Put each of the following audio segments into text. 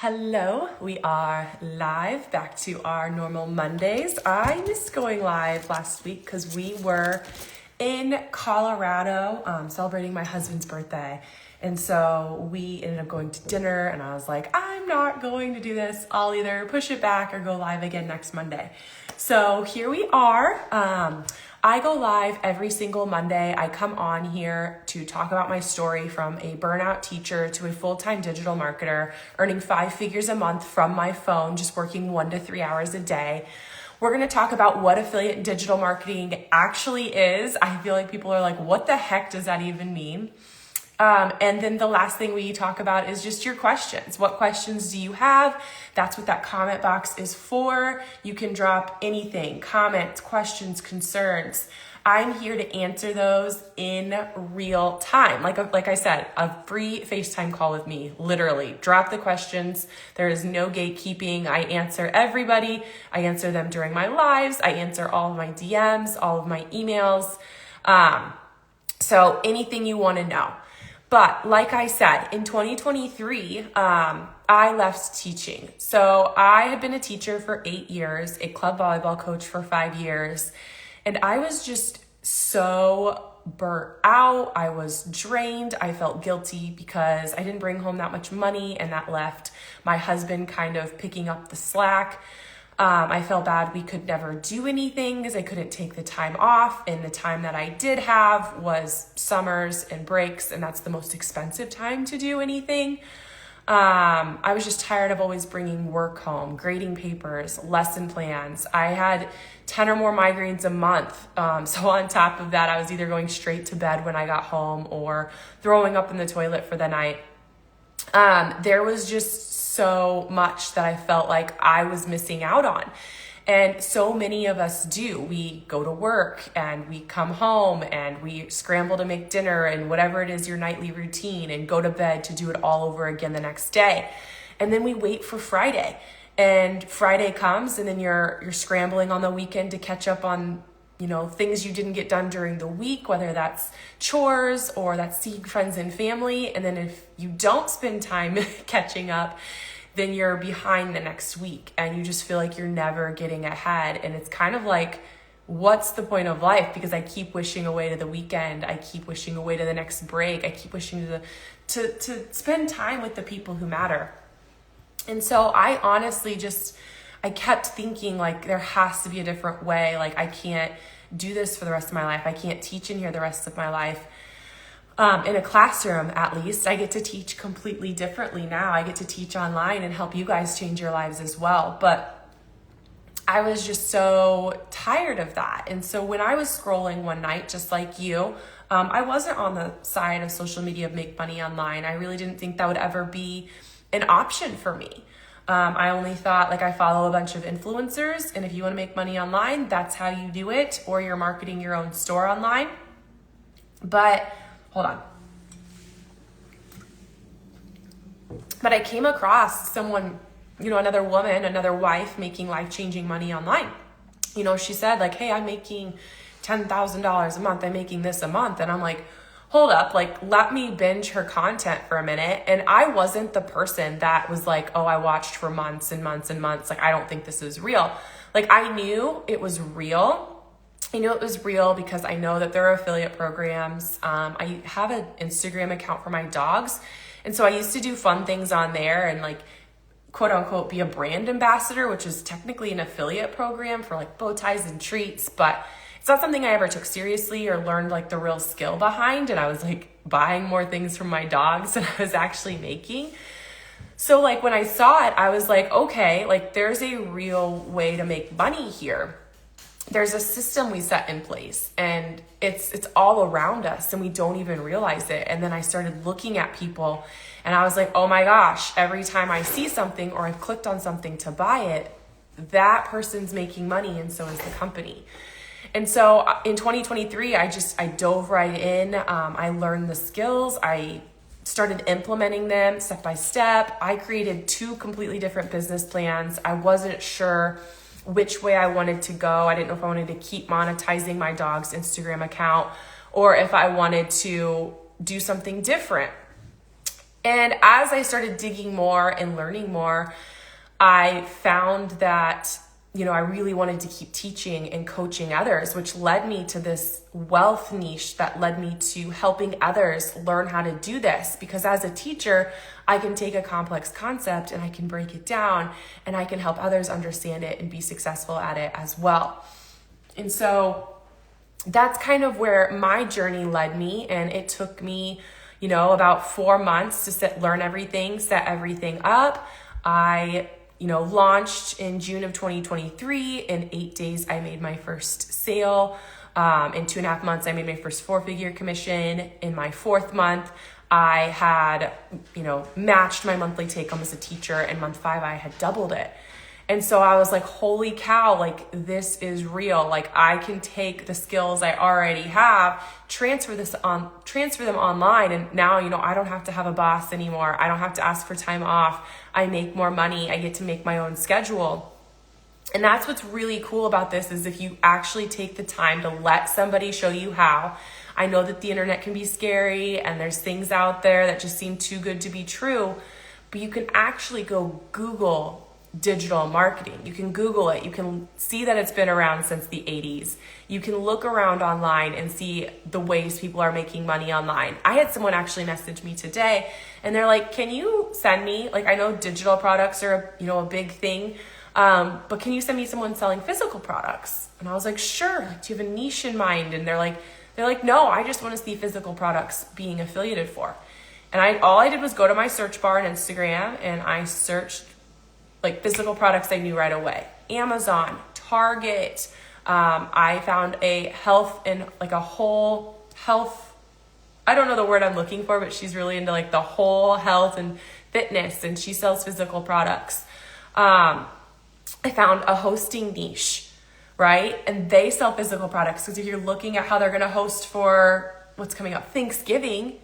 Hello, we are live back to our normal Mondays. I missed going live last week because we were in Colorado celebrating my husband's birthday. And so we ended up going to dinner and I was like, I'm not going to do this. I'll either push it back or go live again next Monday. So here we are. I go live every single Monday. I come on here to talk about my story from a burnout teacher to a full-time digital marketer, earning 5 figures a month from my phone, just working 1 to 3 hours a day. We're going to talk about what affiliate and digital marketing actually is. I feel like people are like, what the heck does that even mean? And then the last thing we talk about is just your questions. What questions do you have? That's what that comment box is for. You can drop anything, comments, questions, concerns. I'm here to answer those in real time. Like I said, a free FaceTime call with me, literally. Drop the questions. There is no gatekeeping. I answer everybody. I answer them during my lives. I answer all of my DMs, all of my emails. So anything you want to know. But like I said, in 2023, I left teaching. So I had been a teacher for 8 years, a club volleyball coach for 5 years, and I was just so burnt out. I was drained. I felt guilty because I didn't bring home that much money, and that left my husband kind of picking up the slack. I felt bad we could never do anything because I couldn't take the time off, and the time that I did have was summers and breaks, and that's the most expensive time to do anything. I was just tired of always bringing work home, grading papers, lesson plans. I had 10 or more migraines a month. So on top of that, I was either going straight to bed when I got home or throwing up in the toilet for the night. There was just so much that I felt like I was missing out on. And so many of us do. We go to work and we come home and we scramble to make dinner and whatever it is, your nightly routine, and go to bed to do it all over again the next day. And then we wait for Friday, and Friday comes and then you're scrambling on the weekend to catch up on things you didn't get done during the week, whether that's chores or that's seeing friends and family. And then if you don't spend time catching up, then you're behind the next week and you just feel like you're never getting ahead. And it's kind of like, what's the point of life? Because I keep wishing away to the weekend. I keep wishing away to the next break. I keep wishing to spend time with the people who matter. And so I honestly I kept thinking like there has to be a different way. Like I can't do this for the rest of my life. I can't teach in here the rest of my life. In a classroom, at least, I get to teach completely differently now. I get to teach online and help you guys change your lives as well. But I was just so tired of that. And so when I was scrolling one night, just like you, I wasn't on the side of social media of make money online. I really didn't think that would ever be an option for me. I only thought I follow a bunch of influencers, and if you want to make money online, that's how you do it, or you're marketing your own store online. But hold on. But I came across someone, another woman, another wife making life-changing money online. She said hey, I'm making $10,000 a month. I'm making this a month. And I'm like, hold up, let me binge her content for a minute. And I wasn't the person that was like, oh, I watched for months and months and months. I don't think this is real. I knew it was real. I knew it was real because I know that there are affiliate programs. I have an Instagram account for my dogs. And so I used to do fun things on there and quote unquote, be a brand ambassador, which is technically an affiliate program for bow ties and treats, but it's not something I ever took seriously or learned the real skill behind. And I was buying more things from my dogs than I was actually making. So when I saw it, I was like, okay, there's a real way to make money here. There's a system we set in place and it's all around us and we don't even realize it. And then I started looking at people and I was like, oh my gosh, every time I see something or I've clicked on something to buy it, that person's making money and so is the company. And so in 2023, I dove right in. I learned the skills. I started implementing them step by step. I created 2 completely different business plans. I wasn't sure which way I wanted to go. I didn't know if I wanted to keep monetizing my dog's Instagram account or if I wanted to do something different. And as I started digging more and learning more, I found that, I really wanted to keep teaching and coaching others, which led me to this wealth niche that led me to helping others learn how to do this. Because as a teacher, I can take a complex concept and I can break it down and I can help others understand it and be successful at it as well. And so that's kind of where my journey led me. And it took me, about 4 months to learn everything, set everything up. I launched in June of 2023. In 8 days, I made my first sale. In 2.5 months, I made my first 4-figure commission. In my 4th month, I had, matched my monthly take home as a teacher. In month 5, I had doubled it. And so I was like, holy cow, like this is real. Like I can take the skills I already have, transfer them online. And now, I don't have to have a boss anymore. I don't have to ask for time off. I make more money. I get to make my own schedule. And that's what's really cool about this is if you actually take the time to let somebody show you how. I know that the internet can be scary and there's things out there that just seem too good to be true, but you can actually go Google digital marketing. You can Google it. You can see that it's been around since the 80s. You can look around online and see the ways people are making money online. I had someone actually message me today and they're like, can you send me, like, I know digital products are, a big thing, but can you send me someone selling physical products? And I was like, sure. Do you have a niche in mind? And they're like, no, I just want to see physical products being affiliated for. And all I did was go to my search bar on Instagram and I searched like physical products I knew right away. Amazon, Target. I found a health and like a whole health. I don't know the word I'm looking for, but she's really into like the whole health and fitness and she sells physical products. I found a hosting niche, right? And they sell physical products because if you're looking at how they're going to host for what's coming up, Thanksgiving,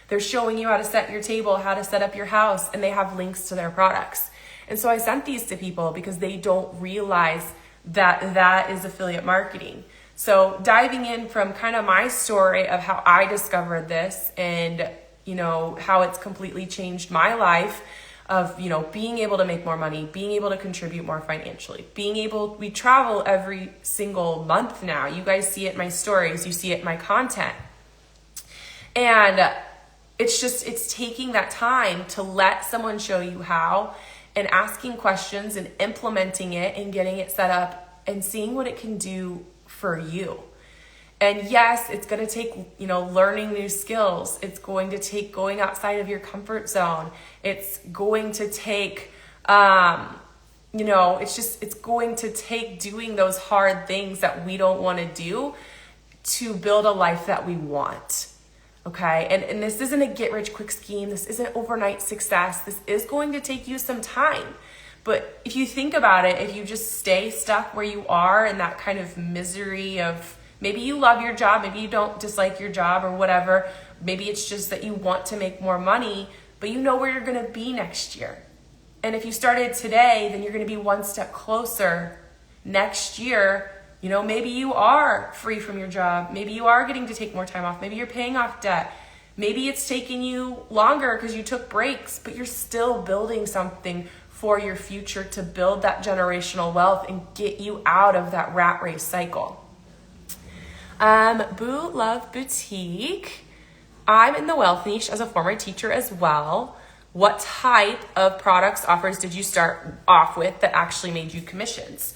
they're showing you how to set your table, how to set up your house, and they have links to their products. And so I sent these to people because they don't realize that that is affiliate marketing. So diving in from kind of my story of how I discovered this and, how it's completely changed my life of, being able to make more money, being able to contribute more financially, we travel every single month now. You guys see it in my stories, you see it in my content. And it's taking that time to let someone show you how and asking questions and implementing it and getting it set up and seeing what it can do for you. And yes, it's going to take, learning new skills. It's going to take going outside of your comfort zone. It's going to take, it's going to take doing those hard things that we don't want to do to build a life that we want. Okay. And this isn't a get rich quick scheme. This isn't overnight success. This is going to take you some time. But if you think about it, if you just stay stuck where you are in that kind of misery of maybe you love your job, maybe you don't dislike your job or whatever. Maybe it's just that you want to make more money, but you know where you're going to be next year. And if you started today, then you're going to be one step closer next year. Maybe you are free from your job. Maybe you are getting to take more time off. Maybe you're paying off debt. Maybe it's taking you longer because you took breaks, but you're still building something for your future to build that generational wealth and get you out of that rat race cycle. Boo Love Boutique. I'm in the wealth niche as a former teacher as well. What type of products, offers did you start off with that actually made you commissions?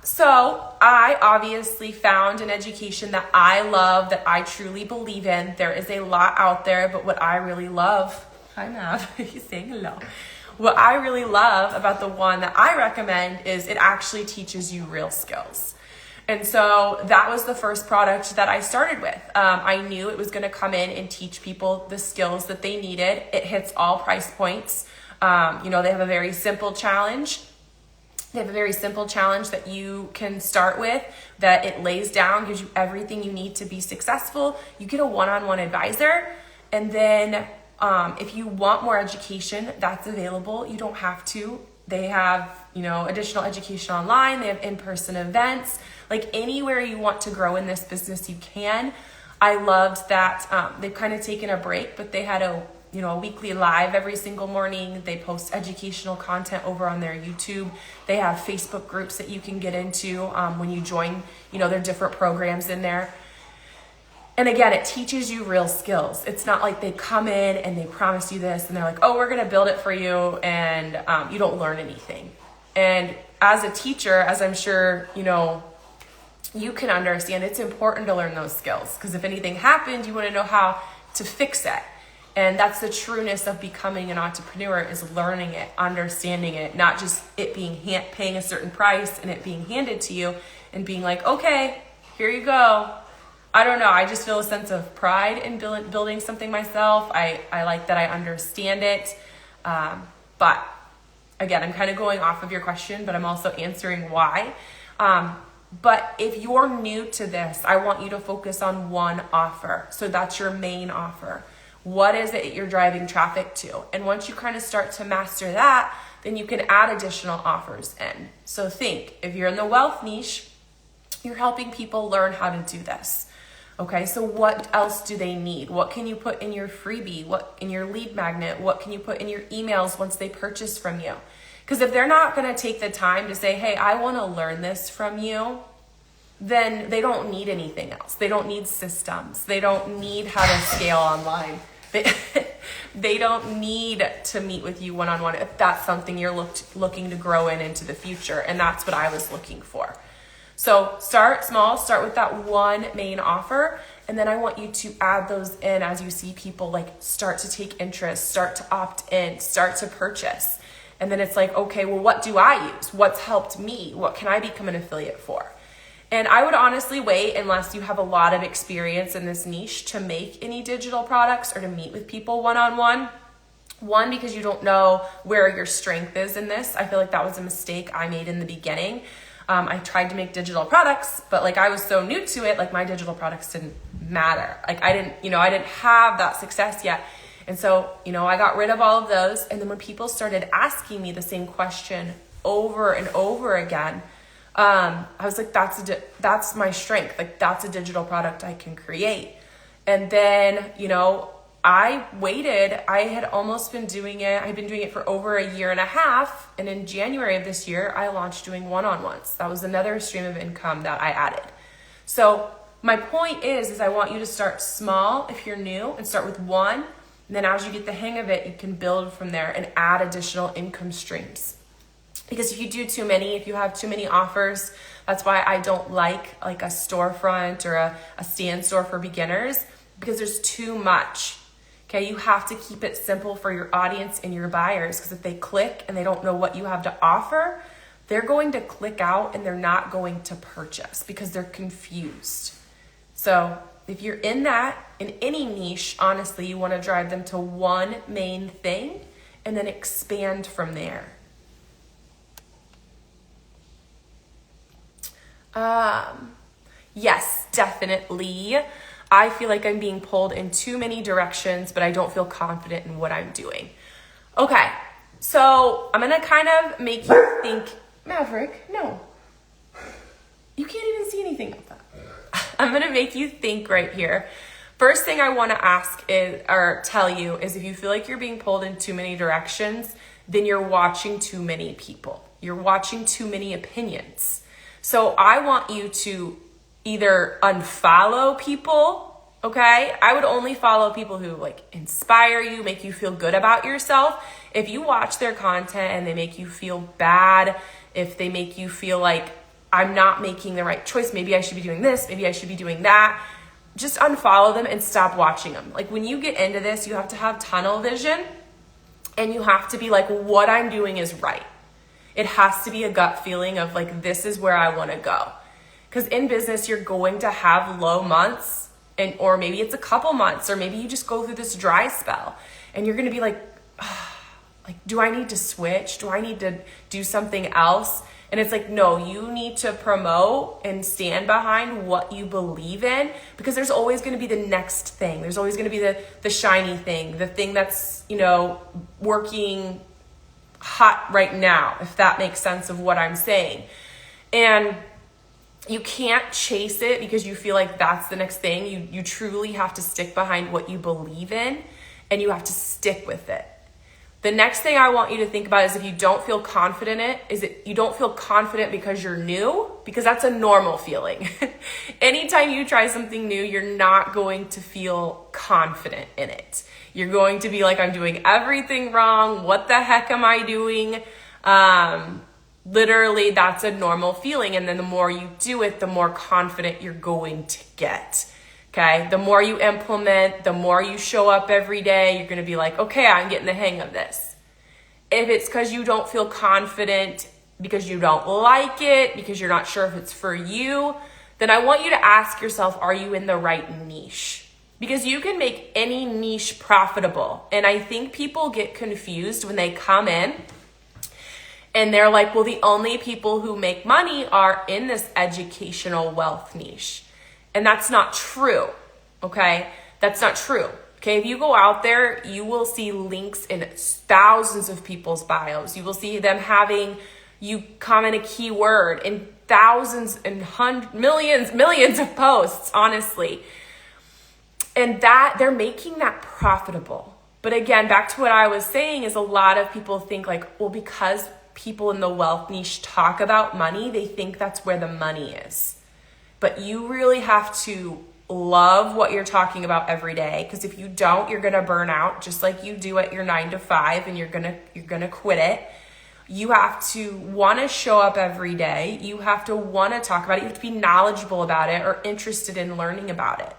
So I obviously found an education that I love, that I truly believe in. There is a lot out there, but what I really love, hi Mav, he's saying hello. What I really love about the one that I recommend is it actually teaches you real skills. And so that was the first product that I started with. I knew it was going to come in and teach people the skills that they needed. It hits all price points. They have a very simple challenge. That you can start with, that it lays down, gives you everything you need to be successful. You get a one-on-one advisor. And then if you want more education, that's available. You don't have to. They have, additional education online. They have in-person events. Like anywhere you want to grow in this business, you can. I loved that they've kind of taken a break, but they had a a weekly live every single morning. They post educational content over on their YouTube. They have Facebook groups that you can get into when you join, their different programs in there. And again, it teaches you real skills. It's not like they come in and they promise you this and they're like, oh, we're going to build it for you, and you don't learn anything. And as a teacher, as I'm sure, you can understand, it's important to learn those skills, because if anything happened, you want to know how to fix it. And that's the trueness of becoming an entrepreneur, is learning it, understanding it, not just it being paying a certain price and it being handed to you and being like, okay, here you go. I don't know. I just feel a sense of pride in building something myself. I like that I understand it. But again, I'm kind of going off of your question, but I'm also answering why. But if you're new to this, I want you to focus on one offer. So that's your main offer. What is it you're driving traffic to? And once you kind of start to master that, then you can add additional offers in. So think, if you're in the wealth niche, you're helping people learn how to do this. Okay, so what else do they need? What can you put in your freebie? What in your lead magnet? What can you put in your emails once they purchase from you? Because if they're not going to take the time to say, hey, I want to learn this from you, then they don't need anything else. They don't need systems. They don't need how to scale online. They don't need to meet with you one-on-one if that's something you're looking to grow into the future. And that's what I was looking for. So start small, start with that one main offer. And then I want you to add those in as you see people start to take interest, start to opt in, start to purchase. And then it's like, okay, well, what do I use? What's helped me? What can I become an affiliate for? And I would honestly wait unless you have a lot of experience in this niche to make any digital products or to meet with people one-on-one. One, because you don't know where your strength is in this. I feel like that was a mistake I made in the beginning. I tried to make digital products, but I was so new to it, my digital products didn't matter. I didn't have that success yet. And so, I got rid of all of those. And then when people started asking me the same question over and over again, I was like, that's my strength. That's a digital product I can create. And then, I waited. I had almost been doing it. I'd been doing it for over a year and a half. And in January of this year, I launched doing one-on-ones. That was another stream of income that I added. So my point is I want you to start small if you're new and start with one. And then as you get the hang of it, you can build from there and add additional income streams. Because if you do too many, if you have too many offers, that's why I don't like a storefront or a stand store for beginners, because there's too much. Okay, you have to keep it simple for your audience and your buyers, because if they click and they don't know what you have to offer, they're going to click out and they're not going to purchase because they're confused. So if you're in any niche, honestly, you want to drive them to one main thing and then expand from there. Yes, definitely. I feel like I'm being pulled in too many directions, but I don't feel confident in what I'm doing. Okay, so I'm going to kind of make you think. Maverick, no. You can't even see anything of that. I'm going to make you think right here. First thing I want to ask tell you is if you feel like you're being pulled in too many directions, then you're watching too many people. You're watching too many opinions. So I want you to either unfollow people, okay? I would only follow people who inspire you, make you feel good about yourself. If you watch their content and they make you feel bad, if they make you feel like I'm not making the right choice, maybe I should be doing this, maybe I should be doing that, just unfollow them and stop watching them. When you get into this, you have to have tunnel vision and you have to be like, what I'm doing is right. It has to be a gut feeling of this is where I want to go. Because in business, you're going to have low months, or maybe it's a couple months, or maybe you just go through this dry spell and you're going to be do I need to switch? Do I need to do something else? And it's no, you need to promote and stand behind what you believe in, because there's always going to be the next thing. There's always going to be the shiny thing, the thing that's, working hot right now, if that makes sense of what I'm saying. And you can't chase it because you feel like that's the next thing. You truly have to stick behind what you believe in and you have to stick with it. The next thing I want you to think about is if you don't feel confident in it, is it you don't feel confident because you're new? Because that's a normal feeling. Anytime you try something new, you're not going to feel confident in it. You're going to be like, I'm doing everything wrong. What the heck am I doing? Literally, that's a normal feeling. And then the more you do it, the more confident you're going to get. Okay, the more you implement, the more you show up every day, you're going to be like, okay, I'm getting the hang of this. If it's because you don't feel confident, because you don't like it, because you're not sure if it's for you, then I want you to ask yourself, are you in the right niche? Because you can make any niche profitable. And I think people get confused when they come in and they're like, well, the only people who make money are in this educational wealth niche. And that's not true, okay? That's not true, okay? If you go out there, you will see links in thousands of people's bios. You will see them having you comment a keyword in thousands and millions of posts, honestly. And that they're making that profitable. But again, back to what I was saying is a lot of people think like, well, because people in the wealth niche talk about money, they think that's where the money is. But you really have to love what you're talking about every day, because if you don't, you're going to burn out just like you do at your 9 to 5, and you're going to quit it. You have to want to show up every day. You have to want to talk about it. You have to be knowledgeable about it or interested in learning about it.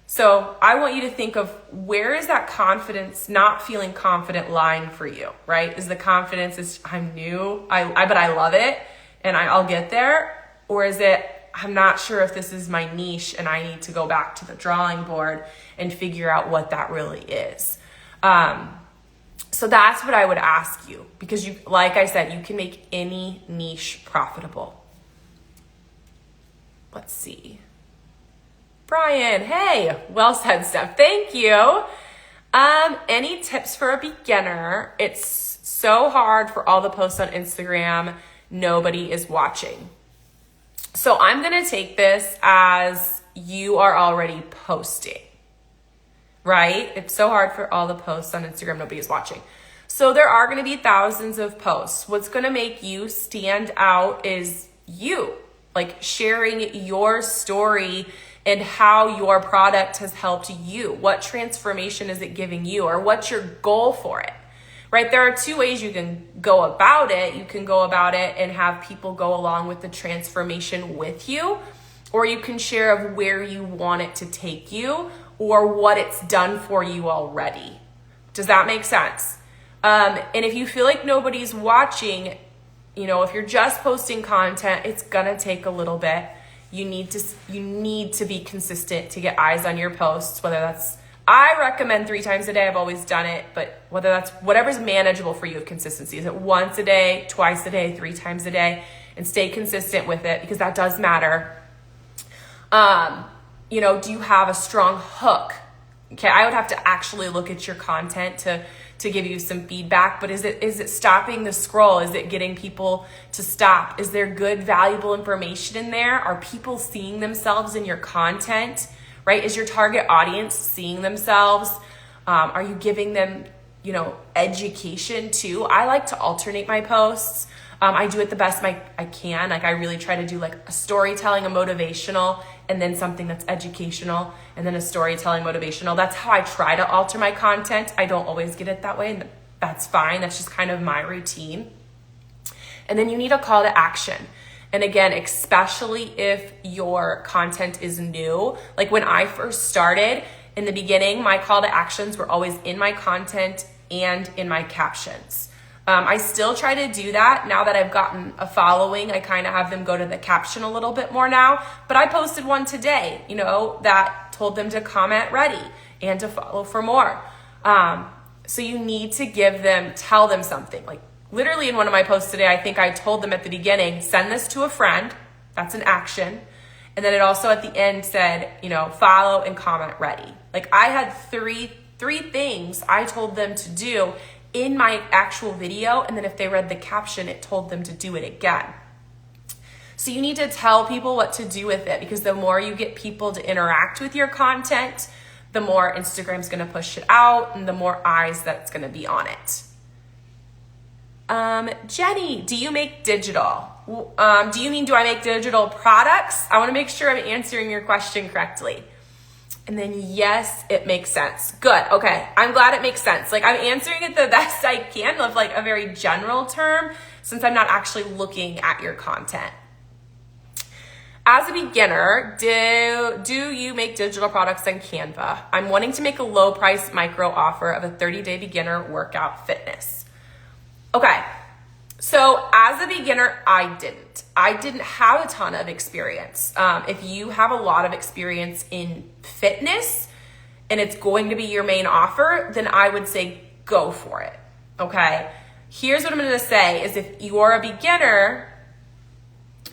So I want you to think of, where is that confidence, not feeling confident lying for you, right? Is the confidence is I'm new, but I love it and I'll get there? Or is it, I'm not sure if this is my niche and I need to go back to the drawing board and figure out what that really is? So that's what I would ask you, because you, like I said, you can make any niche profitable. Let's see. Brian, hey, well said, Steph. Thank you. Any tips for a beginner? It's so hard for all the posts on Instagram. Nobody is watching. So I'm going to take this as you are already posting, right? It's so hard for all the posts on Instagram. Nobody is watching. So there are going to be thousands of posts. What's going to make you stand out is you, like sharing your story and how your product has helped you. What transformation is it giving you, or what's your goal for it, right? There are two ways you can go about it. You can go about it and have people go along with the transformation with you, or you can share of where you want it to take you or what it's done for you already. Does that make sense? And if you feel like nobody's watching, you know, if you're just posting content, it's gonna take a little bit. You need to be consistent to get eyes on your posts, whether that's, I recommend 3 times a day. I've always done it, but whether that's whatever's manageable for you of consistency. Is it once a day, twice a day, 3 times a day? And stay consistent with it, because that does matter. You know, do you have a strong hook? Okay, I would have to actually look at your content to give you some feedback, but is it stopping the scroll? Is it getting people to stop? Is there good, valuable information in there? Are people seeing themselves in your content, right? Is your target audience seeing themselves? Are you giving them, you know, education too? I like to alternate my posts. I do it the best I can. Like I really try to do like a storytelling, a motivational, and then something that's educational, and then a storytelling motivational. That's how I try to alter my content. I don't always get it that way, and that's fine. That's just kind of my routine. And then you need a call to action. And again, especially if your content is new. Like when I first started, in the beginning, my call to actions were always in my content and in my captions. I still try to do that. Now that I've gotten a following, I kind of have them go to the caption a little bit more now. But I posted one today, you know, that told them to comment ready and to follow for more. So you need to tell them something. Like literally in one of my posts today, I think I told them at the beginning, send this to a friend. That's an action. And then it also at the end said, you know, follow and comment ready. Like I had three things I told them to do in my actual video, and then if they read the caption, it told them to do it again. So you need to tell people what to do with it, because the more you get people to interact with your content, the more Instagram's gonna push it out and the more eyes that's gonna be on it. Jenny, do you make digital? Do you mean, do I make digital products? I wanna make sure I'm answering your question correctly. And then yes, it makes sense. Good, okay. I'm glad it makes sense. Like I'm answering it the best I can of like a very general term since I'm not actually looking at your content. As a beginner, do you make digital products on Canva? I'm wanting to make a low price micro offer of a 30-day beginner workout fitness. Okay, so as a beginner, I didn't have a ton of experience. If you have a lot of experience in fitness and it's going to be your main offer, then I would say go for it, okay? Here's what I'm gonna say is if you're a beginner,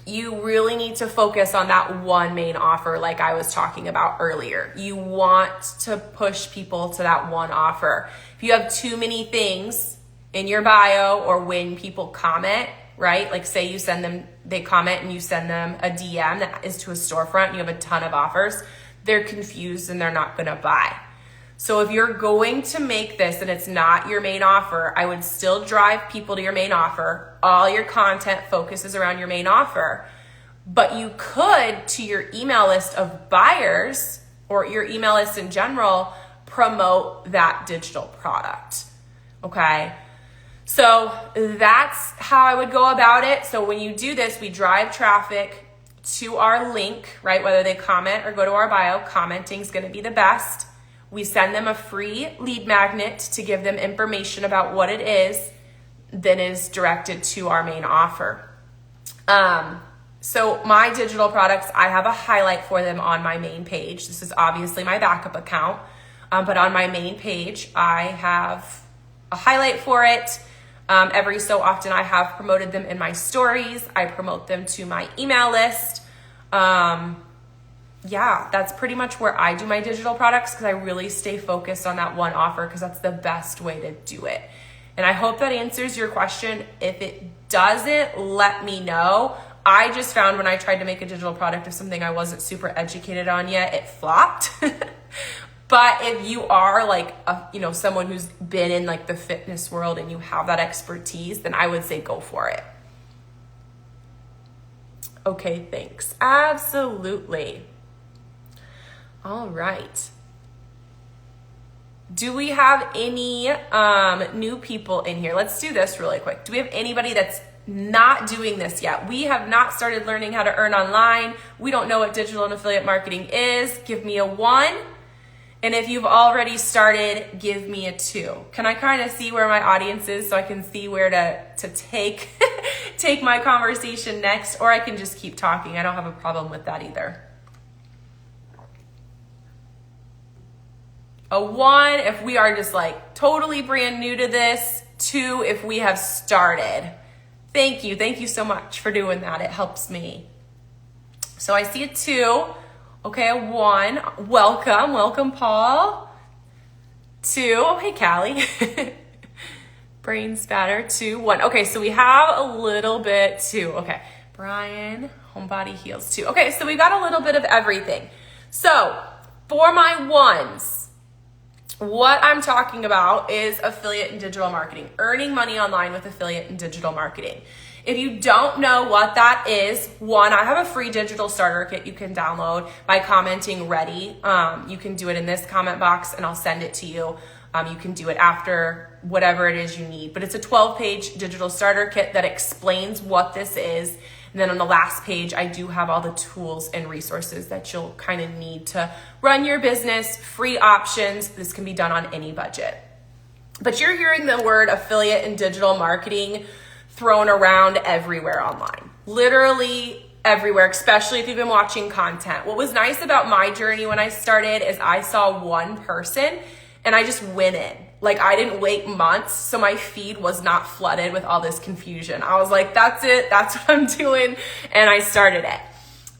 you really need to focus on that one main offer like I was talking about earlier. You want to push people to that one offer. If you have too many things in your bio or when people comment, right? Like say you send them, they comment and you send them a DM that is to a storefront and you have a ton of offers, they're confused and they're not gonna buy. So if you're going to make this and it's not your main offer, I would still drive people to your main offer. All your content focuses around your main offer, but you could, to your email list of buyers or your email list in general, promote that digital product, okay? So that's how I would go about it. So when you do this, we drive traffic to our link, right? Whether they comment or go to our bio, commenting is gonna be the best. We send them a free lead magnet to give them information about what it is, then is directed to our main offer. So my digital products, I have a highlight for them on my main page. This is obviously my backup account, but on my main page, I have a highlight for it. Every so often I have promoted them in my stories. I promote them to my email list. Yeah, that's pretty much where I do my digital products because I really stay focused on that one offer because that's the best way to do it. And I hope that answers your question. If it doesn't, let me know. I just found when I tried to make a digital product of something I wasn't super educated on yet, it flopped. But if you are like, someone who's been in like the fitness world and you have that expertise, then I would say go for it. Okay, thanks. Absolutely. All right. Do we have any new people in here? Let's do this really quick. Do we have anybody that's not doing this yet? We have not started learning how to earn online. We don't know what digital and affiliate marketing is. Give me a 1. And if you've already started, give me a 2. Can I kind of see where my audience is so I can see where to take, take my conversation next, or I can just keep talking. I don't have a problem with that either. A 1 if we are just like totally brand new to this. 2 if we have started. Thank you. Thank you so much for doing that. It helps me. So I see a 2. Okay, a 1. Welcome. Welcome, Paul. 2. Oh, hey, Callie. Brain spatter. 2, 1. Okay, so we have a little bit. 2. Okay. Brian, Homebody Heals. 2. Okay, so we got a little bit of everything. So for my 1s, what I'm talking about is affiliate and digital marketing, earning money online with affiliate and digital marketing. If you don't know what that is, 1, I have a free digital starter kit you can download by commenting ready. You can do it in this comment box and I'll send it to you. You can do it after whatever it is you need, but it's a 12-page digital starter kit that explains what this is. And then on the last page, I do have all the tools and resources that you'll kind of need to run your business, free options. This can be done on any budget. But you're hearing the word affiliate and digital marketing thrown around everywhere online, literally everywhere, especially if you've been watching content. What was nice about my journey when I started is I saw one person and I just went in. Like I didn't wait months, so my feed was not flooded with all this confusion. I was like, that's it, that's what I'm doing, and I started it.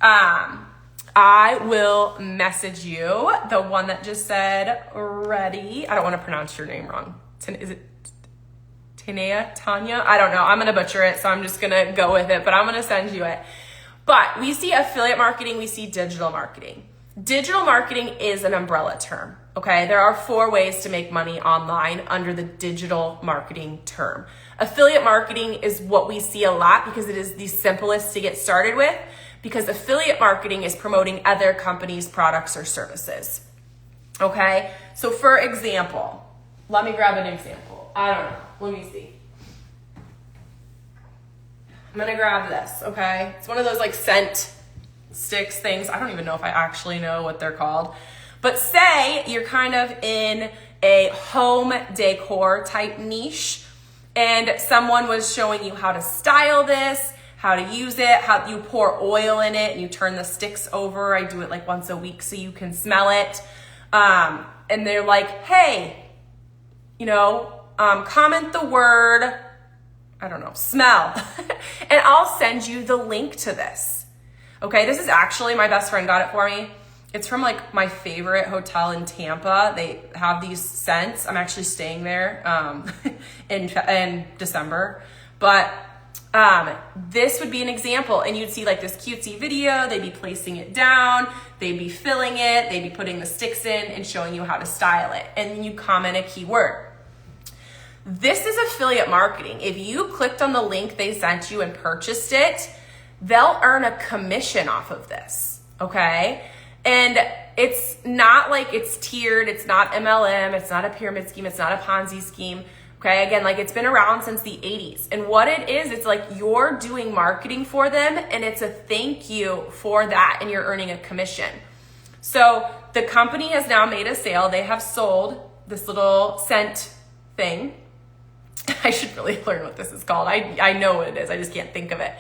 I will message you, the one that just said ready. I don't want to pronounce your name wrong. Is it Tanya? I don't know. I'm going to butcher it, so I'm just going to go with it, but I'm going to send you it. But we see affiliate marketing, we see digital marketing. Digital marketing is an umbrella term. Okay, there are 4 ways to make money online under the digital marketing term. Affiliate marketing is what we see a lot because it is the simplest to get started with, because affiliate marketing is promoting other companies' products or services. Okay, so for example, let me grab an example. I don't know, let me see. I'm gonna grab this, okay? It's one of those like scent sticks things. I don't even know if I actually know what they're called. But say you're kind of in a home decor type niche and someone was showing you how to style this, how to use it, how you pour oil in it and you turn the sticks over. I do it like once a week so you can smell it. And they're like, hey, comment the word, I don't know, smell. And I'll send you the link to this. Okay, this is actually, my best friend got it for me. It's from like my favorite hotel in Tampa. They have these scents. I'm actually staying there in December. But this would be an example. And you'd see like this cutesy video. They'd be placing it down. They'd be filling it. They'd be putting the sticks in and showing you how to style it. And then you comment a keyword. This is affiliate marketing. If you clicked on the link they sent you and purchased it, they'll earn a commission off of this. Okay? And it's not like it's tiered, it's not MLM, it's not a pyramid scheme, it's not a Ponzi scheme. Okay, again, like it's been around since the 80s. And what it is, it's like you're doing marketing for them and it's a thank you for that and you're earning a commission. So the company has now made a sale. They have sold this little scent thing. I should really learn what this is called. I know what it is, I just can't think of it.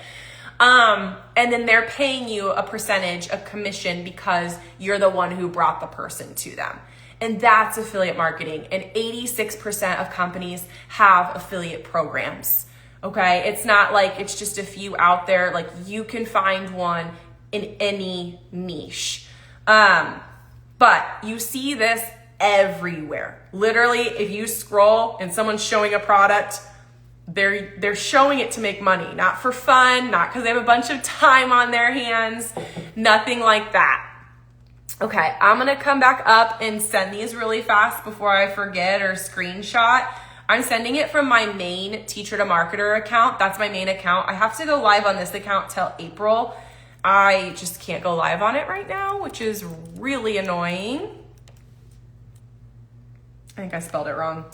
And then they're paying you a percentage of commission because you're the one who brought the person to them. And that's affiliate marketing. And 86% of companies have affiliate programs. Okay. It's not like it's just a few out there. Like you can find one in any niche. But you see this everywhere. Literally, if you scroll and someone's showing a product, they're showing it to make money, not for fun, not because they have a bunch of time on their hands, nothing like that. Okay, I'm gonna come back up and send these really fast before I forget or screenshot. I'm sending it from my main Teacher to Marketer account. That's my main account. I have to go live on this account till April. I just can't go live on it right now, which is really annoying. I think I spelled it wrong.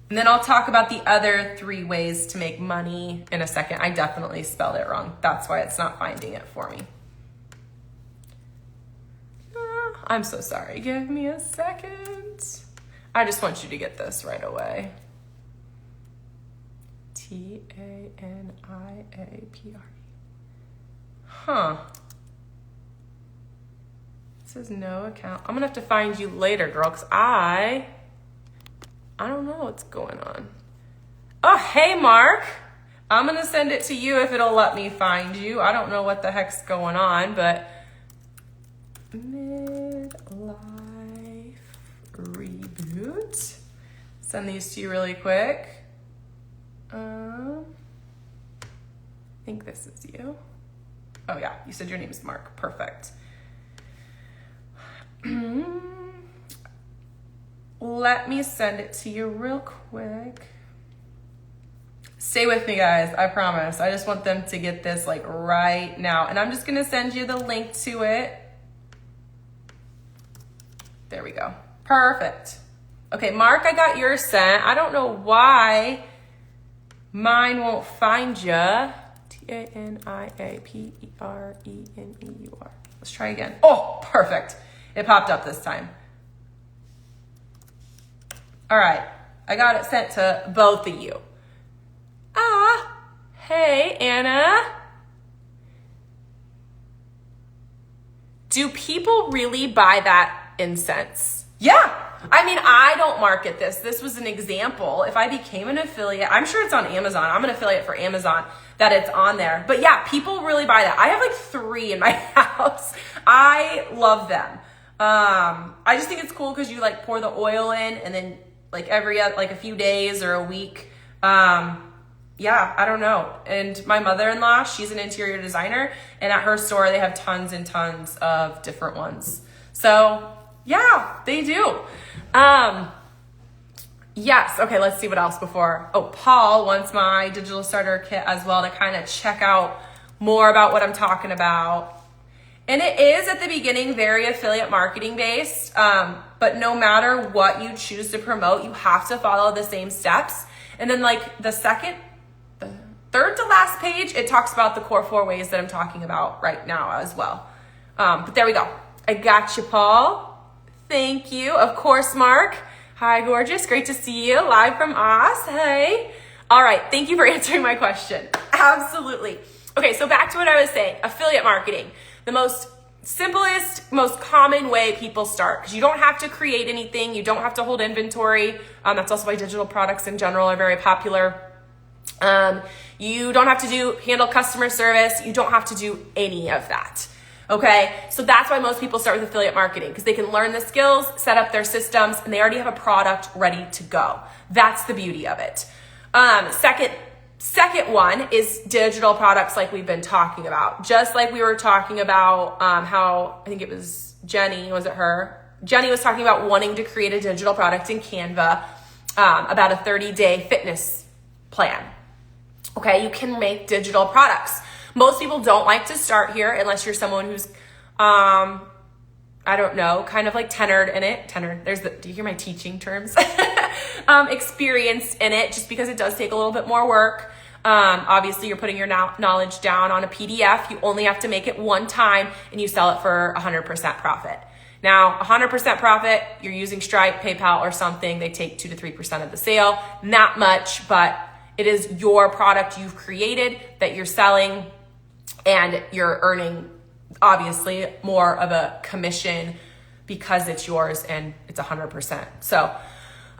And then I'll talk about the other 3 ways to make money in a second. I definitely spelled it wrong. That's why it's not finding it for me. I'm so sorry. Give me a second. I just want you to get this right away. T-A-N-I-A-P-R-E. Huh. It says no account. I'm gonna have to find you later, girl, because I don't know what's going on. Oh, hey, Mark. I'm going to send it to you if it'll let me find you. I don't know what the heck's going on, but midlife reboot. Send these to you really quick. I think this is you. Oh, yeah. You said your name is Mark. Perfect. Let me send it to you real quick. Stay with me, guys. I promise. I just want them to get this like right now. And I'm just going to send you the link to it. There we go. Perfect. Okay, Mark, I got yours sent. I don't know why mine won't find you. T-A-N-I-A-P-E-R-E-N-E-U-R. Let's try again. Oh, perfect. It popped up this time. All right, I got it sent to both of you. Hey, Anna. Do people really buy that incense? Yeah. I mean, I don't market this. This was an example. If I became an affiliate, I'm sure it's on Amazon. I'm an affiliate for Amazon that it's on there. But yeah, people really buy that. I have like 3 in my house. I love them. I just think it's cool because you like pour the oil in and then like like a few days or a week. Yeah, I don't know. And my mother-in-law, she's an interior designer, and at her store they have tons and tons of different ones. So Yeah, they do. Yes. Okay, let's see what else before. Oh, Paul wants my digital starter kit as well to kind of check out more about what I'm talking about. And it is at the beginning very affiliate marketing based, but no matter what you choose to promote, you have to follow the same steps. And then like the third to last page, it talks about the core 4 ways that I'm talking about right now as well. But there we go. I got you, Paul. Thank you. Of course, Mark. Hi, gorgeous. Great to see you live from Oz. Hey. All right. Thank you for answering my question. Absolutely. Okay. So back to what I was saying, affiliate marketing, the most simplest, most common way people start, because you don't have to create anything. You don't have to hold inventory. That's also why digital products in general are very popular. You don't have to handle customer service. You don't have to do any of that. Okay. So that's why most people start with affiliate marketing, because they can learn the skills, set up their systems, and they already have a product ready to go. That's the beauty of it. Second one is digital products, like we've been talking about. Just like we were talking about, how I think it was Jenny, was it her? Jenny was talking about wanting to create a digital product in Canva, about a 30-day fitness plan. Okay. You can make digital products. Most people don't like to start here unless you're someone who's, I don't know, kind of like tenured in it. Tenured, do you hear my teaching terms? Experienced in it, just because it does take a little bit more work. Obviously you're putting your knowledge down on a PDF. You only have to make it one time and you sell it for 100% profit. Now, 100% profit, you're using Stripe, PayPal, or something. They take 2 to 3% of the sale. Not much, but it is your product you've created that you're selling, and you're earning obviously more of a commission because it's yours and it's 100%. So,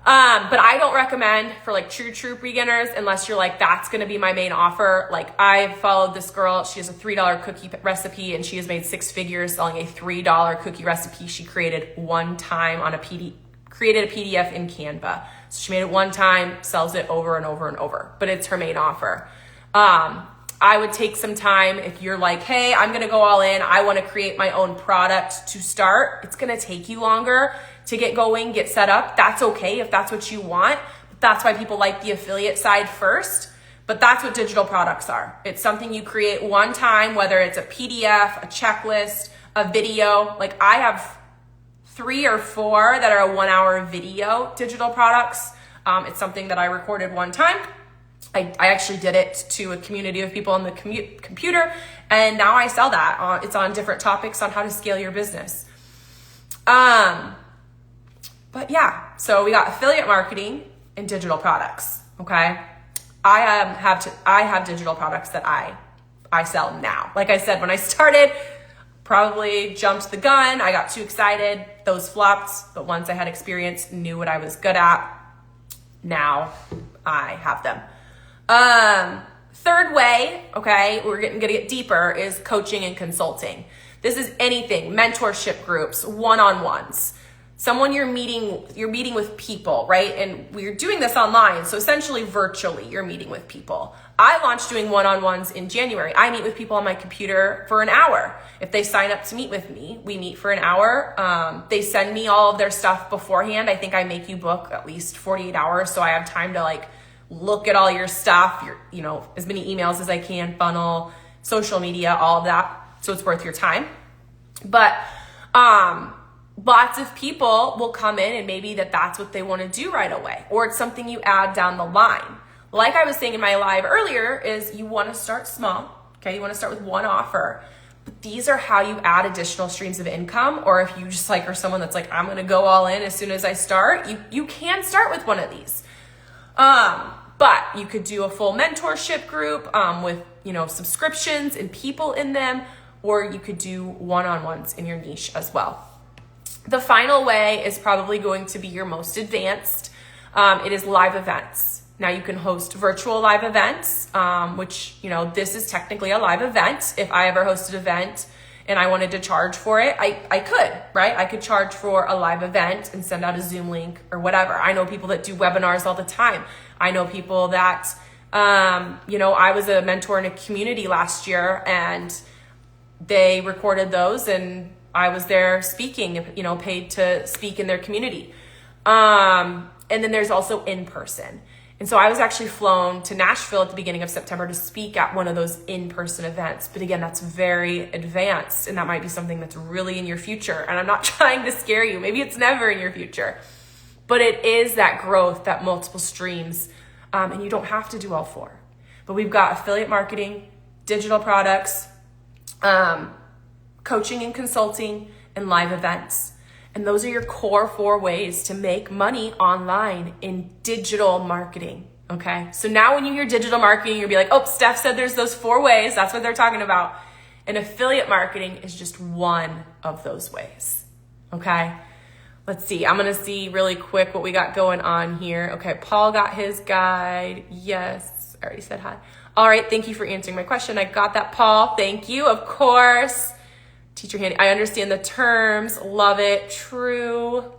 but I don't recommend for like true beginners, unless you're like, that's going to be my main offer. Like I followed this girl, she has a $3 cookie recipe and she has made 6 figures selling a $3 cookie recipe she created one time on created a PDF in Canva. So she made it one time, sells it over and over and over, but it's her main offer. I would take some time if you're like, hey, I'm going to go all in. I want to create my own product to start. It's going to take you longer to get going, get set up. That's okay if that's what you want. But that's why people like the affiliate side first. But that's what digital products are. It's something you create one time, whether it's a PDF, a checklist, a video. Like I have 3 or 4 that are a 1-hour video digital products. It's something that I recorded one time. I actually did it to a community of people on the computer, and now I sell that. It's on different topics on how to scale your business. But yeah, so we got affiliate marketing and digital products. Okay. I have digital products that I sell now. Like I said, when I started, probably jumped the gun. I got too excited. Those flopped, but once I had experience, knew what I was good at, now I have them. Third way, okay, we're gonna get deeper, is coaching and consulting. This is anything, mentorship groups, one-on-ones. Someone you're meeting with people, right? And we're doing this online. So essentially virtually, you're meeting with people. I launched doing one-on-ones in January. I meet with people on my computer for an hour. If they sign up to meet with me, we meet for an hour. They send me all of their stuff beforehand. I think I make you book at least 48 hours. So I have time to like look at all your stuff, as many emails as I can, funnel, social media, all of that. So it's worth your time. But, lots of people will come in and maybe that's what they want to do right away, or it's something you add down the line. Like I was saying in my live earlier, is you want to start small. Okay. You want to start with one offer, but these are how you add additional streams of income. Or if you just like are someone that's like, I'm going to go all in as soon as I start, you can start with one of these. But you could do a full mentorship group, with, subscriptions and people in them, or you could do one-on-ones in your niche as well. The final way is probably going to be your most advanced. It is live events. Now you can host virtual live events, which, this is technically a live event. If I ever hosted an event and I wanted to charge for it, I could, right? I could charge for a live event and send out a Zoom link or whatever. I know people that do webinars all the time. I know people that, I was a mentor in a community last year and they recorded those and I was there speaking, paid to speak in their community. And then there's also in person. And so I was actually flown to Nashville at the beginning of September to speak at one of those in-person events. But again, that's very advanced, and that might be something that's really in your future. And I'm not trying to scare you. Maybe it's never in your future. But it is that growth, that multiple streams, and you don't have to do all four. But we've got affiliate marketing, digital products, coaching and consulting, and live events. And those are your core 4 ways to make money online in digital marketing, okay? So now when you hear digital marketing, you'll be like, oh, Steph said there's those 4 ways. That's what they're talking about. And affiliate marketing is just one of those ways, okay? Let's see. I'm going to see really quick what we got going on here. Okay, Paul got his guide. Yes, I already said hi. All right, thank you for answering my question. I got that, Paul. Thank you, of course. Teacher Handy, I understand the terms. Love it. True.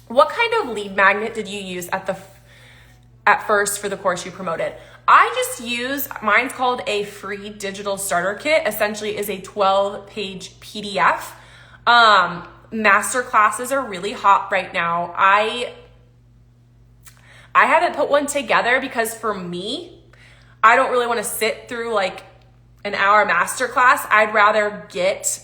What kind of lead magnet did you use at first for the course you promoted? I just use, mine's called a free digital starter kit. Essentially is a 12-page PDF. Master classes are really hot right now. I haven't put one together because for me, I don't really want to sit through like an hour masterclass. I'd rather get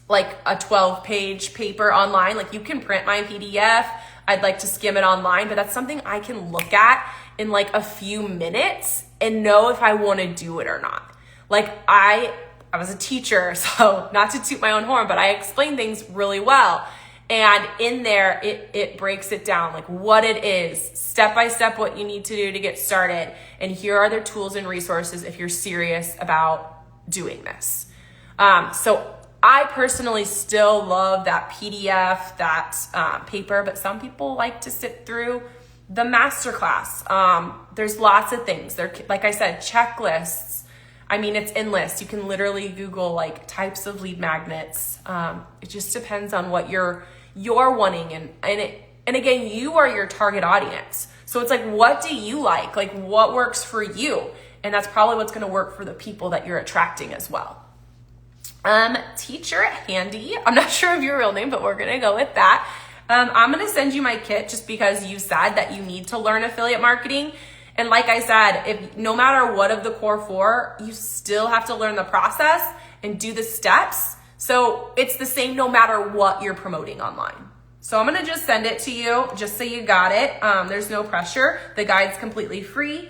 like a 12-page paper online. Like you can print my PDF. I'd like to skim it online, but that's something I can look at in like a few minutes and know if I want to do it or not. Like I was a teacher, so not to toot my own horn, but I explain things really well. And in there, it breaks it down, like what it is, step by step, what you need to do to get started. And here are the tools and resources if you're serious about doing this. So I personally still love that PDF, that paper, but some people like to sit through the masterclass. There's lots of things. There, like I said, checklists. I mean, it's endless. You can literally Google like types of lead magnets. It just depends on what you're wanting. And again, you are your target audience. So it's like, what do you like? Like what works for you? And that's probably what's going to work for the people that you're attracting as well. Teacher Handy. I'm not sure of your real name, but we're going to go with that. I'm going to send you my kit just because you said that you need to learn affiliate marketing. And like I said, if no matter what of the core 4, you still have to learn the process and do the steps. So it's the same no matter what you're promoting online. So I'm going to just send it to you just so you got it. There's no pressure. The guide's completely free.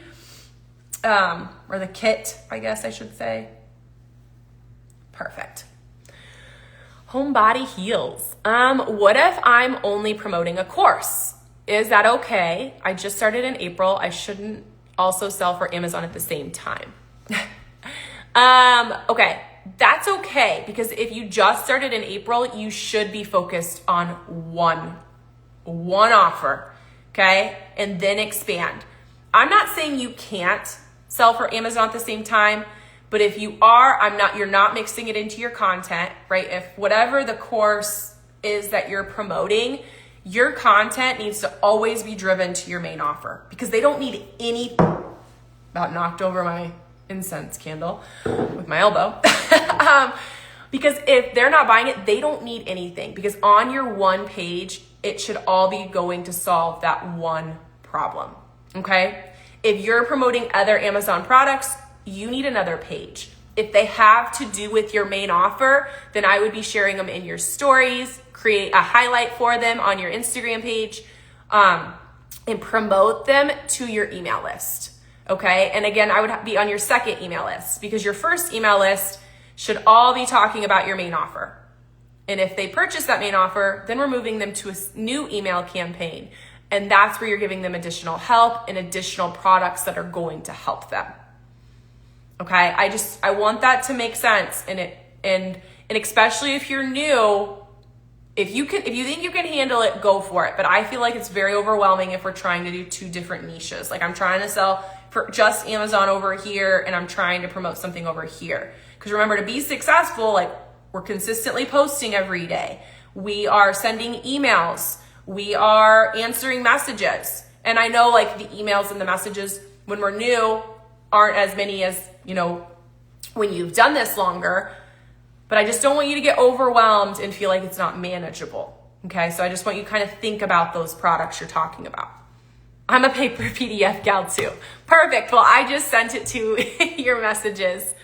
Or the kit, I guess I should say. Perfect. Homebody Heals. What if I'm only promoting a course? Is that okay? I just started in April. I shouldn't also sell for Amazon at the same time. Okay, that's okay, because if you just started in April, you should be focused on one offer, okay? And then expand. I'm not saying you can't sell for Amazon at the same time, but if you are, you're not mixing it into your content, right? If whatever the course is that you're promoting, your content needs to always be driven to your main offer, because they don't need any, about knocked over my incense candle with my elbow. Because if they're not buying it, they don't need anything, because on your one page, it should all be going to solve that one problem, okay? If you're promoting other Amazon products, you need another page. If they have to do with your main offer, then I would be sharing them in your stories, create a highlight for them on your Instagram page, and promote them to your email list, okay? And again, I would be on your second email list, because your first email list should all be talking about your main offer. And if they purchase that main offer, then we're moving them to a new email campaign. And that's where you're giving them additional help and additional products that are going to help them. Okay, I want that to make sense, and especially if you're new, if you think you can handle it, go for it. But I feel like it's very overwhelming if we're trying to do 2 different niches. Like I'm trying to sell for just Amazon over here, and I'm trying to promote something over here. Because remember, to be successful, like we're consistently posting every day. We are sending emails. We are answering messages. And I know like the emails and the messages when we're new aren't as many as, when you've done this longer. But I just don't want you to get overwhelmed and feel like it's not manageable. Okay, so I just want you to kind of think about those products you're talking about. I'm a paper PDF gal too. Perfect. Well, I just sent it to your messages.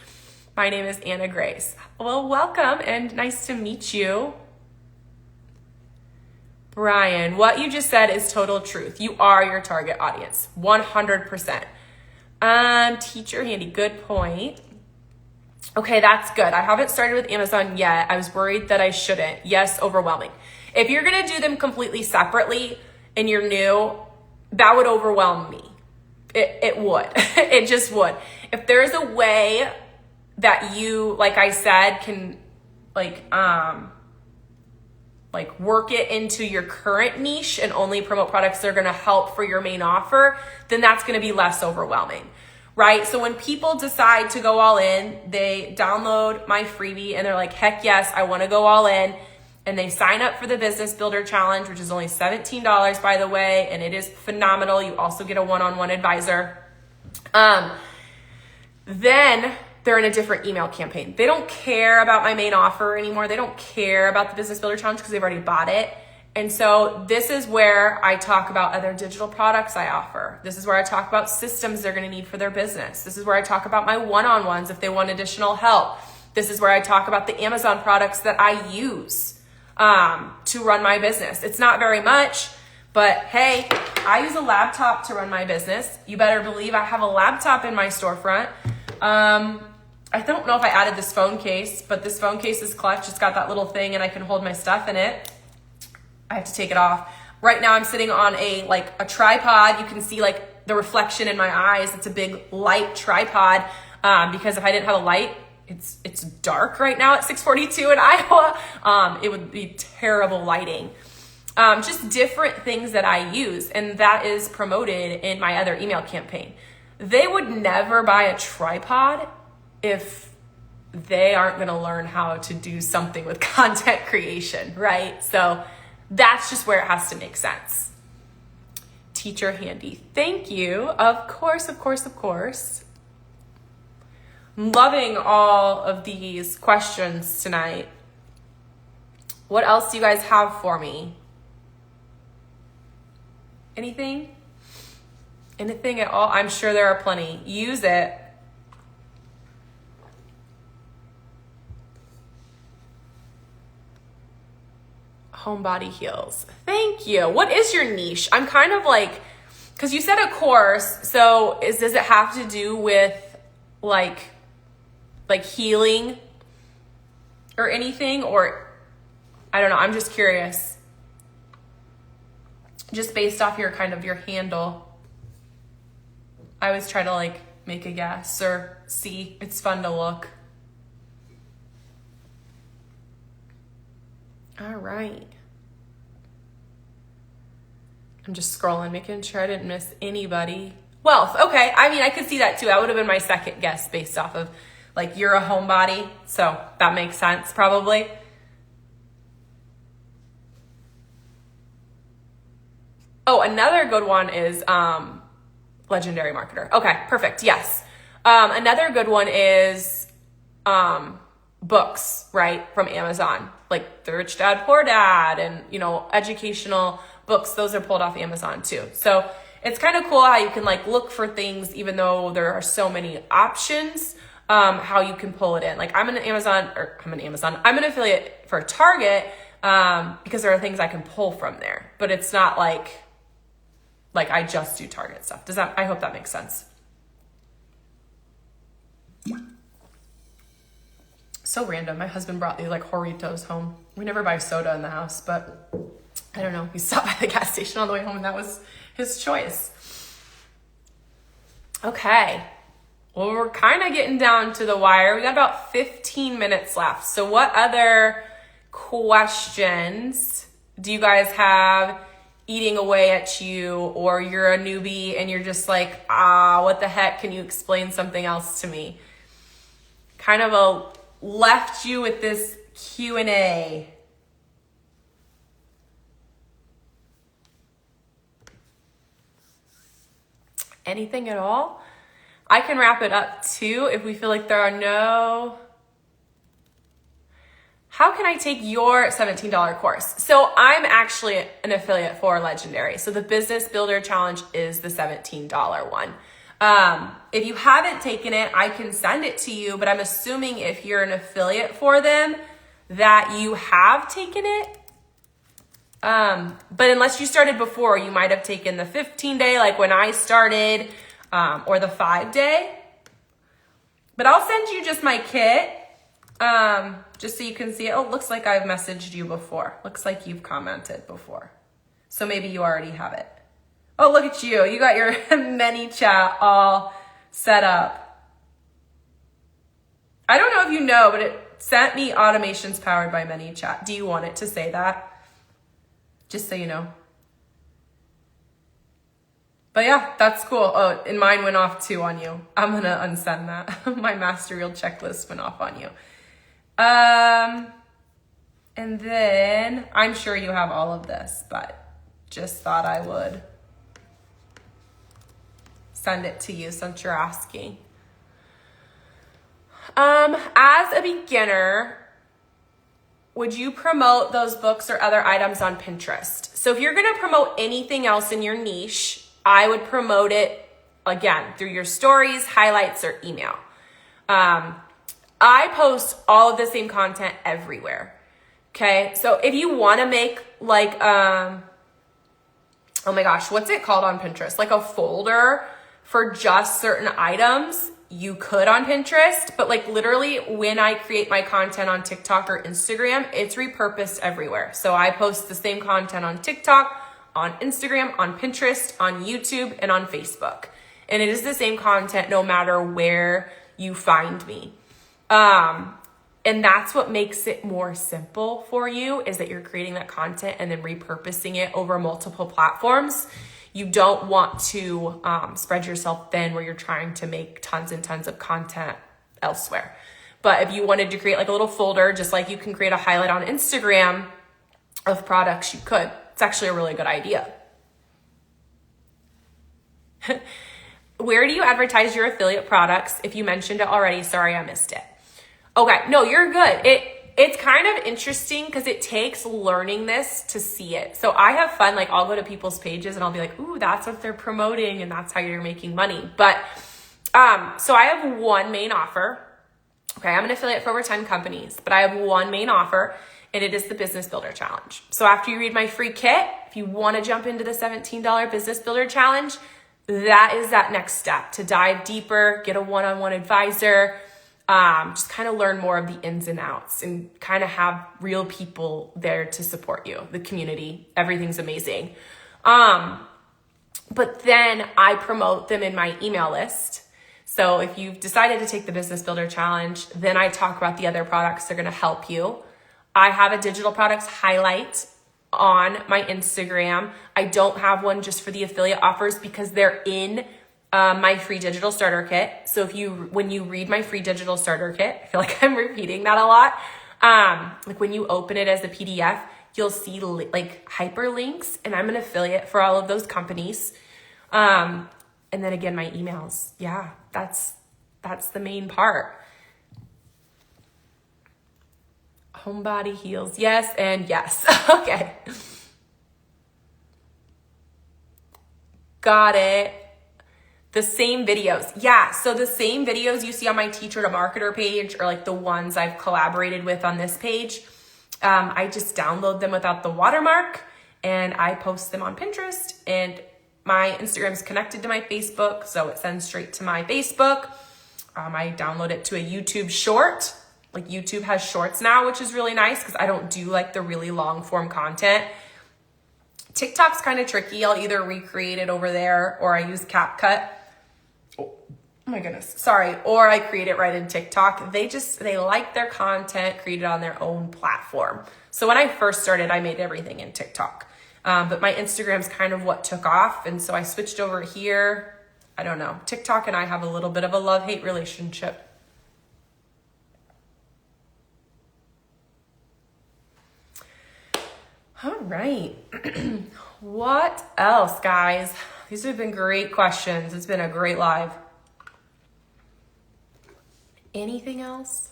My name is Anna Grace. Well, welcome and nice to meet you. Brian, what you just said is total truth. You are your target audience, 100%. Teacher handy, good point. Okay, that's good. I haven't started with Amazon yet. I was worried that I shouldn't. Yes, overwhelming. If you're gonna do them completely separately and you're new, that would overwhelm me. It would. It just would. If there's a way that you, like I said, can work it into your current niche and only promote products that are gonna help for your main offer, then that's gonna be less overwhelming, right? So when people decide to go all in, they download my freebie and they're like, heck yes, I wanna go all in. And they sign up for the Business Builder Challenge, which is only $17, by the way, and it is phenomenal. You also get a one-on-one advisor. Then they're in a different email campaign. They don't care about my main offer anymore. They don't care about the Business Builder Challenge because they've already bought it. And so this is where I talk about other digital products I offer. This is where I talk about systems they're going to need for their business. This is where I talk about my one-on-ones if they want additional help. This is where I talk about the Amazon products that I use to run my business. It's not very much, but hey, I use a laptop to run my business. You better believe I have a laptop in my storefront. I don't know if I added this phone case, but this phone case is clutch. It's got that little thing and I can hold my stuff in it. I have to take it off. Right now I'm sitting on a tripod. You can see like the reflection in my eyes. It's a big light tripod because if I didn't have a light, it's dark right now at 6:42 in Iowa. It would be terrible lighting. Just different things that I use, and that is promoted in my other email campaign. They would never buy a tripod if they aren't going to learn how to do something with content creation, right? So that's just where it has to make sense. Teacher handy. Thank you. Of course, of course, of course. Loving all of these questions tonight. What else do you guys have for me? Anything? Anything at all? I'm sure there are plenty. Use it. Homebody heals. Thank you. What is your niche? I'm kind of like, because you said a course, so does it have to do with like healing or anything? Or I don't know. I'm just curious. Just based off your handle. I always try to make a guess or see. It's fun to look. All right. I'm just scrolling, making sure I didn't miss anybody. Wealth. Okay. I mean, I could see that too. That would have been my second guess based off of you're a homebody. So that makes sense probably. Oh, another good one is legendary marketer. Okay, perfect. Yes. Another good one is books, right, from Amazon, like The Rich Dad, Poor Dad, and educational books. Those are pulled off Amazon too. So it's kind of cool how you can look for things, even though there are so many options. How you can pull it in. I'm an affiliate for Target because there are things I can pull from there, but it's not like I just do Target stuff. I hope that makes sense. So random. My husband brought these Doritos home. We never buy soda in the house, but I don't know. We stopped by the gas station on the way home and that was his choice. Okay. Well, we're kind of getting down to the wire. We got about 15 minutes left. So what other questions do you guys have eating away at you, or you're a newbie and you're just what the heck? Can you explain something else to me? Kind of left you with this Q&A. Anything at all? I can wrap it up too if we feel like there are no. how can I take your $17 course? So I'm actually an affiliate for Legendary. So the Business Builder Challenge is the $17 one. If you haven't taken it, I can send it to you, but I'm assuming if you're an affiliate for them that you have taken it. But unless you started before, you might have taken the 15-day, like when I started, or the 5-day. But I'll send you just my kit, just so you can see it. Oh, looks like I've messaged you before. Looks like you've commented before. So maybe you already have it. Oh, look at you. You got your ManyChat all set up. I don't know if you know, but it sent me automations powered by ManyChat. Do you want it to say that? Just so you know. But yeah, that's cool. Oh, and mine went off too on you. I'm going to unsend that. My master reel checklist went off on you. And then I'm sure you have all of this, but just thought I would send it to you since you're asking. As a beginner, would you promote those books or other items on Pinterest? So if you're going to promote anything else in your niche, I would promote it, again, through your stories, highlights, or email. I post all of the same content everywhere. Okay, so if you want to make like, oh my gosh, what's it called on Pinterest? Like a folder for just certain items, you could on Pinterest, but like literally when I create my content on TikTok or Instagram, it's repurposed everywhere. So I post the same content on TikTok, on Instagram, on Pinterest, on YouTube, and on Facebook. And it is the same content no matter where you find me. And that's what makes it more simple for you, is that you're creating that content and then repurposing it over multiple platforms. You don't want to spread yourself thin where you're trying to make tons and tons of content elsewhere. But if you wanted to create like a little folder, just like you can create a highlight on Instagram of products, you could. It's actually a really good idea. Where do you advertise your affiliate products? If you mentioned it already, sorry, I missed it. Okay, no, you're good. It's kind of interesting because it takes learning this to see it. So I have fun, like I'll go to people's pages and I'll be like, ooh, that's what they're promoting and that's how you're making money. But, so I have one main offer. Okay, I'm an affiliate for over 10 companies, but I have one main offer, and it is the Business Builder Challenge. So after you read my free kit, if you want to jump into the $17 Business Builder Challenge, that is that next step to dive deeper, get a one-on-one advisor, just kind of learn more of the ins and outs and kind of have real people there to support you. The community, everything's amazing. But then I promote them in my email list. So if you've decided to take the Business Builder Challenge, then I talk about the other products that are going to help you. I have a digital products highlight on my Instagram. I don't have one just for the affiliate offers because they're in my free digital starter kit. So when you read my free digital starter kit, I feel like I'm repeating that a lot. Like when you open it as a PDF, you'll see like hyperlinks, and I'm an affiliate for all of those companies. And then again, my emails. Yeah, that's the main part. Homebody heals. Yes, and yes. Okay. Got it. The same videos. Yeah, so the same videos you see on my Teacher to Marketer page, or like the ones I've collaborated with on this page, I just download them without the watermark and I post them on Pinterest, and my Instagram's connected to my Facebook, so it sends straight to my Facebook. I download it to a YouTube short. Like YouTube has shorts now, which is really nice because I don't do like the really long form content. TikTok's kind of tricky. I'll either recreate it over there or I use CapCut. Oh my goodness. Sorry. Or I create it right in TikTok. They like their content created on their own platform. So when I first started, I made everything in TikTok. But my Instagram's kind of what took off. And so I switched over here. I don't know. TikTok and I have a little bit of a love-hate relationship. All right. What else, guys? These have been great questions. It's been a great live. Anything else?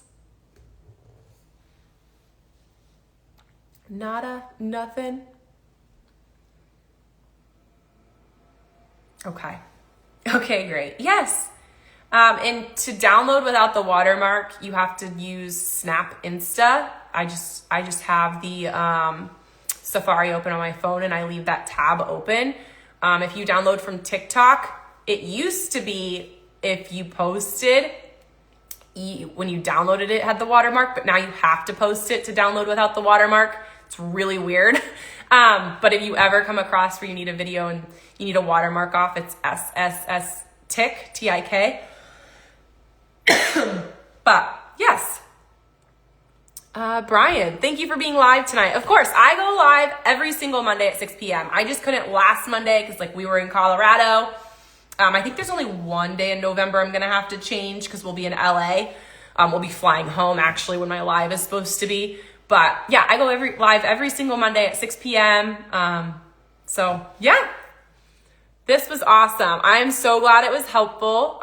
Nada, nothing. Okay. Okay, great. Yes. And to download without the watermark, you have to use Snap Insta. I just have the Safari open on my phone and I leave that tab open. If you download from TikTok, it used to be if you posted, when you downloaded it had the watermark, but now you have to post it to download without the watermark. It's really weird. But if you ever come across where you need a video and you need a watermark off, it's SSS Tik, Tik. But yes. Brian, thank you for being live tonight. Of course, I go live every single Monday at 6 p.m. I just couldn't last Monday because we were in Colorado. I think there's only one day in November I'm going to have to change because we'll be in LA. We'll be flying home actually when my live is supposed to be. But yeah, I go live every single Monday at 6 p.m. So yeah, this was awesome. I am so glad it was helpful.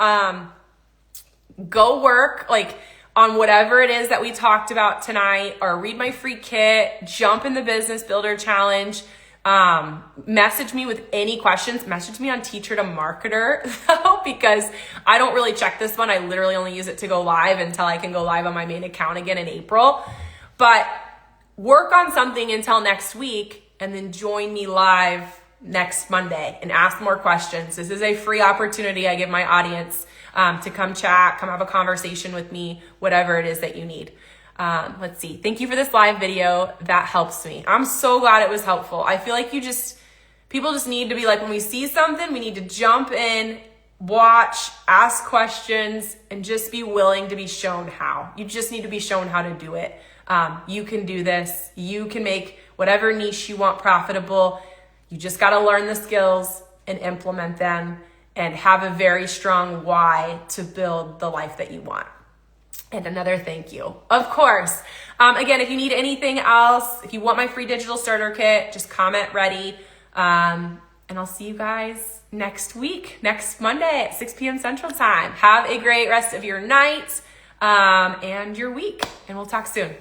Go work on whatever it is that we talked about tonight, or read my free kit, jump in the Business Builder Challenge. Message me with any questions. Message me on Teacher to Marketer though, because I don't really check this one. I literally only use it to go live until I can go live on my main account again in April. But work on something until next week and then join me live next Monday and ask more questions. This is a free opportunity I give my audience to come chat, come have a conversation with me, whatever it is that you need. Let's see. Thank you for this live video. That helps me. I'm so glad it was helpful. I feel like people just need to be when we see something, we need to jump in, watch, ask questions, and just be willing to be shown how. You just need to be shown how to do it. You can do this. You can make whatever niche you want profitable. You just got to learn the skills and implement them and have a very strong why to build the life that you want. And another thank you, of course. Again, if you need anything else, if you want my free digital starter kit, just comment ready. And I'll see you guys next week, next Monday at 6 p.m. Central Time. Have a great rest of your night and your week, and we'll talk soon.